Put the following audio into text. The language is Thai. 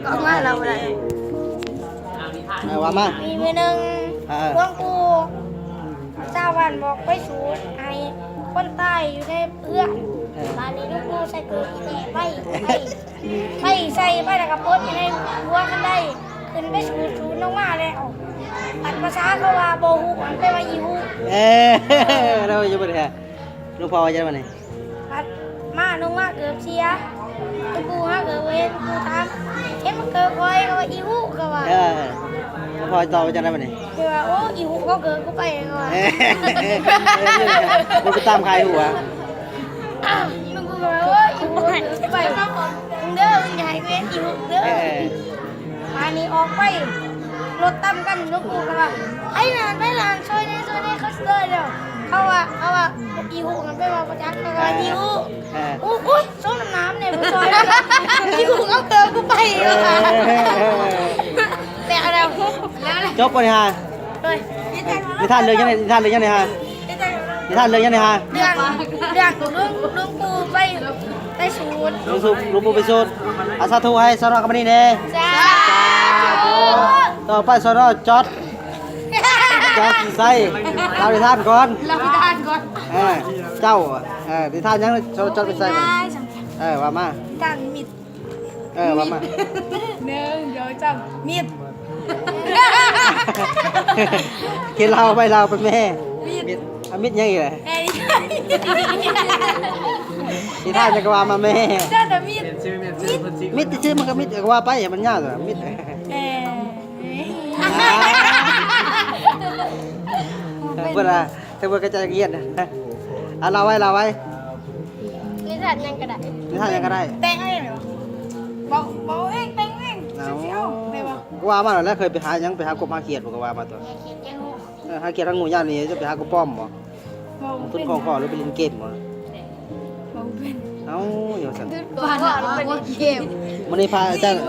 ก็มาเราเลย ว่ามา มีมือหนึ่งหลวงปู่เจ้าวันบอกไปสูดให้คนใต้อยู่ในเอื้อตอนนี้หลวงปู่ใส่เกลืออีแหน่ไปใส่ไปแล้วก็ปดอยู่ในหัวกันได้ขึ้นไปสูดลงมาแล้วอัดภาษาเขาว่าโบฮูอันไปว่าอีฮู เราอยู่บนแค่ลูกพ่อจะมาไหน อัดมาลงมาเกือบเสียหลวงปู่ฮะเกือบเว้นปู่ถามเห็นมันเกิดไว้เขาว่าอีฮูก็ว่า ลูกพ่อต่อจะได้มาไหน คือว่าโอ้อีฮูก็เกิดกูไปก็ว่า ลูกไปตามใครหัว มึงกูแบบว่าอีหูไปมึงเด้อมึงอย่าให้เว้นอีหูเด้ออันนี้ออกไปรถตั้มกันลูกกูก็ว่าไอ้นานไปนานช่วยนี่เขาเสยเดี๋ยวเขาว่าอีหูมันไปว่าประจักษ์เขาว่าอีหูอู้ส้มน้ำเนี่ยมันซอยอีหูเอาเกินกูไปแต่อะไรแล้ว จบปัญหา เลย นิทานเรื่องยังไงนิทานเรื่องยังไงฮะนิทานเรื่องยังไงฮะ เรื่องลุงปูไปสูด ลูกปู่ไปสูดอาสาธุให้สนอกับมันนี่เน่ จ้า ต่อไปสนอจอดใส่เรานิทานก่อน เราพิธานก่อน เจ้านิทานยังจอดไปใส่ก่อนว่ามา กันมิด ว่ามา หนึ่งเดี๋ยวจังมิด กินเราไปเราไปแม่มิดยังไงเลย เอ้ย นิทานจะกว่ามาแม่ เจ้าแต่มิด มิดชื่อมันก็มิดก็ว่าไปอย่ามันยากเลยมิด เอ้ย เวลาถ้าเวลาก็จะเกียดเราไว้นิทานยังก็ได้ นิทานยังก็ได้ แต่งเองเหรอบอกเองแต่งเองเสียวได้ปะ ก็ว่ามาแล้วเคยไปหายังไปหากบหาเขียดบอกว่ามาตัวหาเขียดทั้งงูย่านนี่จะไปหากบป้อมบ่ บอก ทุนของหรือไปเล่นเกมบ่ เป็น เอ้าอยู่สั่น บ้านเราเป็นเกม มันนี่พาอาจารย์